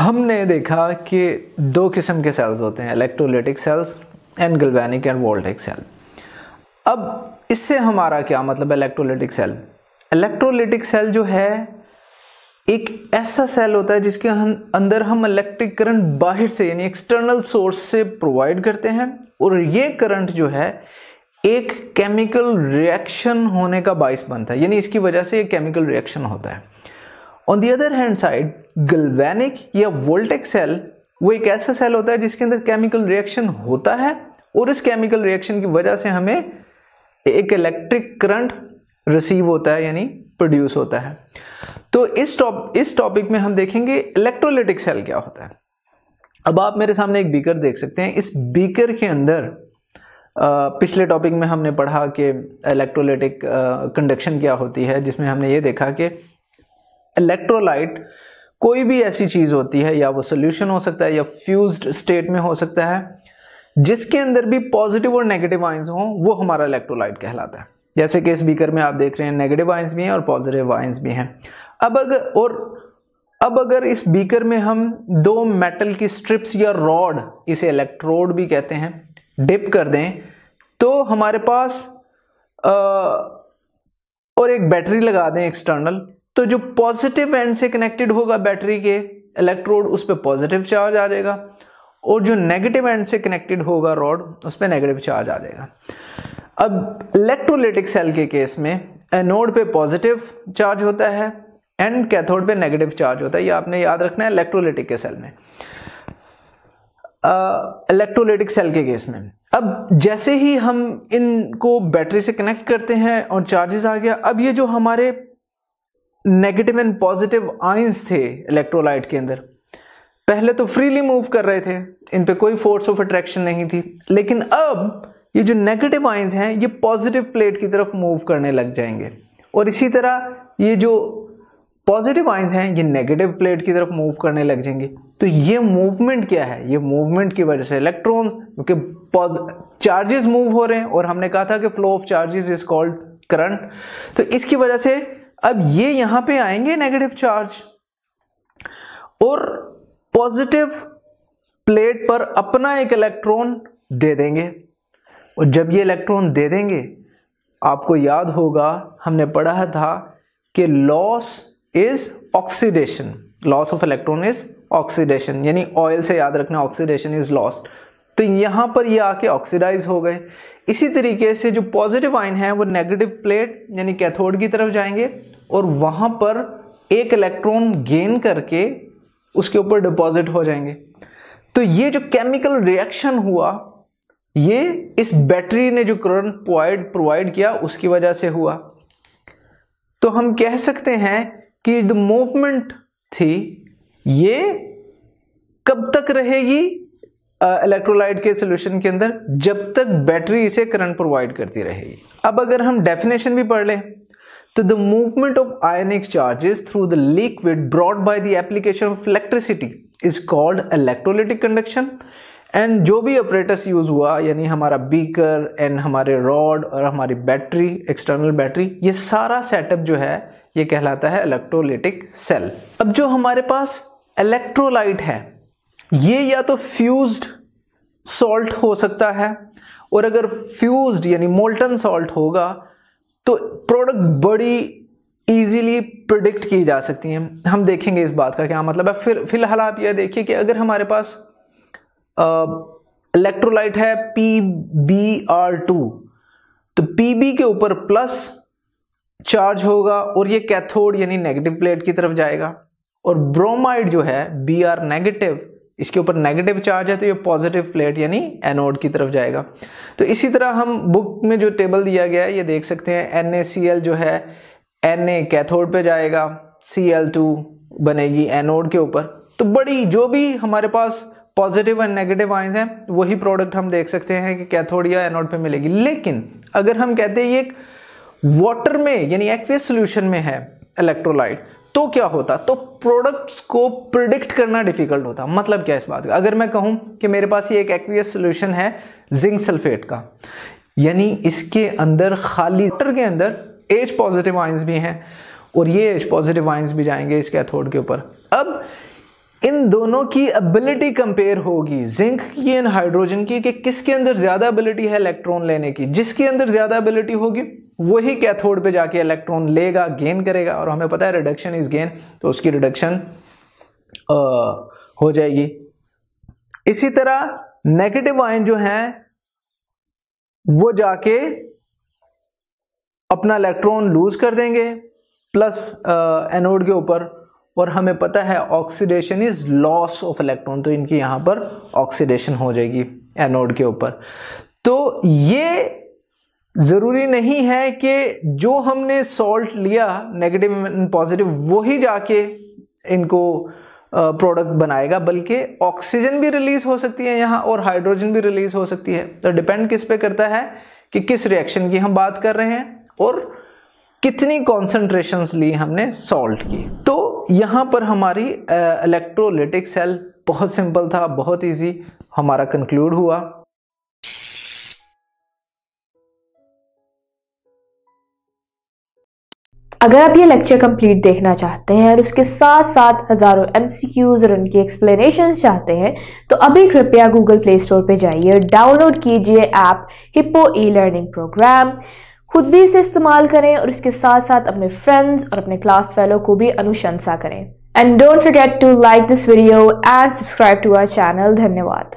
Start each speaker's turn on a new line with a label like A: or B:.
A: हमने देखा कि दो किस्म के सेल्स होते हैं, electrolytic cells and galvanic and voltaic cell. अब इससे हमारा क्या मतलब है? इलेक्ट्रोलाइटिक सेल, इलेक्ट्रोलाइटिक सेल जो है एक ऐसा सेल होता है जिसके अंदर हम इलेक्ट्रिक करंट बाहर से यानी एक्सटर्नल सोर्स से प्रोवाइड करते हैं और ये करंट जो है एक केमिकल रिएक्शन होने का बाइस बनता है, यानी इसकी वजह से एक केमिकल रिएक्शन होता है। On the other hand side galvanic या वोल्टेइक सेल वो एक ऐसा सेल होता है जिसके अंदर केमिकल रिएक्शन होता है और इस केमिकल रिएक्शन की वजह से हमें एक इलेक्ट्रिक करंट रिसीव होता है यानी प्रोड्यूस होता है। तो इस टॉपिक में हम देखेंगे इलेक्ट्रोलाइटिक सेल क्या होता है। अब आप मेरे सामने एक बीकर देख सकते हैं। इस बीकर के अंदर पिछले टॉपिक में हमने पढ़ा कि इलेक्ट्रोलाइटिक कंडक्शन क्या होती है, जिसमें हमने ये देखा कि इलेक्ट्रोलाइट कोई भी ऐसी चीज होती है, या वो सोल्यूशन हो सकता है या फ्यूज्ड स्टेट में हो सकता है, जिसके अंदर भी पॉजिटिव और नेगेटिव आयंस हो, वो हमारा इलेक्ट्रोलाइट कहलाता है। जैसे कि इस बीकर में आप देख रहे हैं नेगेटिव आयंस भी हैं और पॉजिटिव आयंस भी हैं। अब अगर इस बीकर में हम दो मेटल की स्ट्रिप्स या रॉड, इसे इलेक्ट्रोड भी कहते हैं, डिप कर दें तो हमारे पास और एक बैटरी लगा दें एक्सटर्नल, तो जो पॉजिटिव एंड से कनेक्टेड होगा बैटरी के इलेक्ट्रोड, उस पर पॉजिटिव चार्ज आ जाएगा और जो नेगेटिव एंड से कनेक्टेड होगा रॉड, उस पर नेगेटिव चार्ज आ जाएगा। अब इलेक्ट्रोलाइटिक सेल के केस में एनोड पे पॉजिटिव चार्ज होता है एंड कैथोड पे नेगेटिव चार्ज होता है। ये आपने याद रखना है इलेक्ट्रोलाइटिक के सेल में, इलेक्ट्रोलाइटिक सेल के केस में। अब जैसे ही हम इनको बैटरी से कनेक्ट करते हैं और चार्जेस आ गया, अब ये जो हमारे नेगेटिव एंड पॉजिटिव आयंस थे इलेक्ट्रोलाइट के अंदर, पहले तो फ्रीली मूव कर रहे थे, इन पे कोई फोर्स ऑफ अट्रैक्शन नहीं थी, लेकिन अब ये जो नेगेटिव आयंस हैं ये पॉजिटिव प्लेट की तरफ मूव करने लग जाएंगे और इसी तरह ये जो पॉजिटिव आयंस हैं ये नेगेटिव प्लेट की तरफ मूव करने लग जाएंगे। तो ये मूवमेंट क्या है? ये मूवमेंट की वजह से इलेक्ट्रॉन्स, क्योंकि चार्जेस मूव हो रहे हैं और हमने कहा था कि flow of charges is called current, तो इसकी वजह से अब ये यहां पे आएंगे नेगेटिव चार्ज और पॉजिटिव प्लेट पर अपना एक इलेक्ट्रॉन दे देंगे। और जब ये इलेक्ट्रॉन दे देंगे, आपको याद होगा हमने पढ़ा था कि loss is oxidation, loss of electron is oxidation, यानी ऑयल से याद रखना ऑक्सीडेशन इज लॉस्ट। तो यहां पर ये आके ऑक्सीडाइज हो गए। इसी तरीके से जो पॉजिटिव आयन है वो नेगेटिव प्लेट यानी कैथोड की तरफ जाएंगे और वहां पर एक इलेक्ट्रॉन गेन करके उसके ऊपर डिपॉजिट हो जाएंगे। तो ये जो केमिकल रिएक्शन हुआ ये इस बैटरी ने जो करंट प्रोवाइड किया उसकी वजह से हुआ। तो हम कह सकते हैं कि जो मूवमेंट थी ये कब तक रहेगी इलेक्ट्रोलाइट के सॉल्यूशन के अंदर? जब तक बैटरी इसे करंट प्रोवाइड करती रहेगी। अब अगर हम डेफिनेशन भी पढ़ लें तो the movement of ionic charges through the liquid brought by the application of electricity is called electrolytic conduction. And जो भी ऑपरेटस यूज हुआ यानी हमारा बीकर एंड हमारे रॉड और हमारी बैटरी, एक्सटर्नल बैटरी, ये सारा सेटअप जो है ये कहलाता है इलेक्ट्रोलाइटिक सेल। अब जो हमारे पास इलेक्ट्रोलाइट है ये या तो फ्यूज्ड सॉल्ट हो सकता है, और अगर फ्यूज्ड यानी मोल्टन सॉल्ट होगा तो प्रोडक्ट बड़ी इजीली प्रिडिक्ट की जा सकती हैं। हम देखेंगे इस बात का क्या मतलब है। फिलहाल आप यह देखिए कि अगर हमारे पास इलेक्ट्रोलाइट है PbR2, तो Pb के ऊपर प्लस चार्ज होगा और ये कैथोड यानी नेगेटिव प्लेट की तरफ जाएगा, और ब्रोमाइड जो है Br नेगेटिव, इसके ऊपर नेगेटिव चार्ज है तो ये पॉजिटिव प्लेट यानी एनोड की तरफ जाएगा। तो इसी तरह हम बुक में जो टेबल दिया गया है ये देख सकते हैं, NaCl जो है Na कैथोड पे जाएगा, Cl2 बनेगी एनोड के ऊपर। तो बड़ी जो भी हमारे पास पॉजिटिव एंड नेगेटिव आयंस हैं वही प्रोडक्ट हम देख सकते हैं कि कैथोड या एनोड पे मिलेगी। लेकिन अगर हम कहते हैं ये एक वाटर में यानी एक्वियस सॉल्यूशन में है इलेक्ट्रोलाइट, तो क्या होता? तो प्रोडक्ट्स को प्रिडिक्ट करना डिफिकल्ट होता। मतलब क्या इस बात का? अगर मैं कहूं कि मेरे पास ये एक एक्वियस सॉल्यूशन है जिंक सल्फेट का, यानी इसके अंदर खाली वाटर के अंदर H पॉजिटिव आयंस भी हैं और ये H पॉजिटिव आयंस भी जाएंगे इस कैथोड के ऊपर। अब इन दोनों की एबिलिटी कंपेयर होगी, जिंक की एंड हाइड्रोजन की, कि किसके अंदर ज्यादा एबिलिटी है इलेक्ट्रॉन लेने की। जिसके अंदर ज्यादा एबिलिटी होगी वही कैथोड पे जाके इलेक्ट्रॉन लेगा, गेन करेगा, और हमें पता है रिडक्शन इज गेन, तो उसकी रिडक्शन हो जाएगी। इसी तरह नेगेटिव आयन जो हैं वो जाके अपना इलेक्ट्रॉन लूज कर देंगे प्लस एनोड के ऊपर, और हमें पता है oxidation is loss of electron, तो इनकी यहां पर ऑक्सीडेशन हो जाएगी एनोड के ऊपर। तो ये जरूरी नहीं है कि जो हमने सॉल्ट लिया नेगेटिव एंड पॉजिटिव वही जाके इनको प्रोडक्ट बनाएगा, बल्कि ऑक्सीजन भी रिलीज हो सकती है यहाँ और हाइड्रोजन भी रिलीज हो सकती है। तो डिपेंड किस पे करता है कि किस रिएक्शन की हम बात कर रहे हैं और कितनी कॉन्सेंट्रेशंस ली हमने सॉल्ट की। तो यहाँ पर हमारी इलेक्ट्रोलिटिक सेल बहुत सिंपल था, बहुत इजी हमारा कंक्लूड हुआ।
B: अगर आप ये लेक्चर कंप्लीट देखना चाहते हैं और उसके साथ साथ हजारों MCQs और उनकी एक्सप्लेनेशंस चाहते हैं तो अभी कृपया गूगल प्ले स्टोर पे जाइए और डाउनलोड कीजिए ऐप हिप्पो ई-लर्निंग प्रोग्राम। खुद भी इसे इस्तेमाल करें और इसके साथ साथ अपने फ्रेंड्स और अपने क्लास फेलो को भी अनुशंसा करें। And don't forget to like this video and subscribe to our channel. धन्यवाद।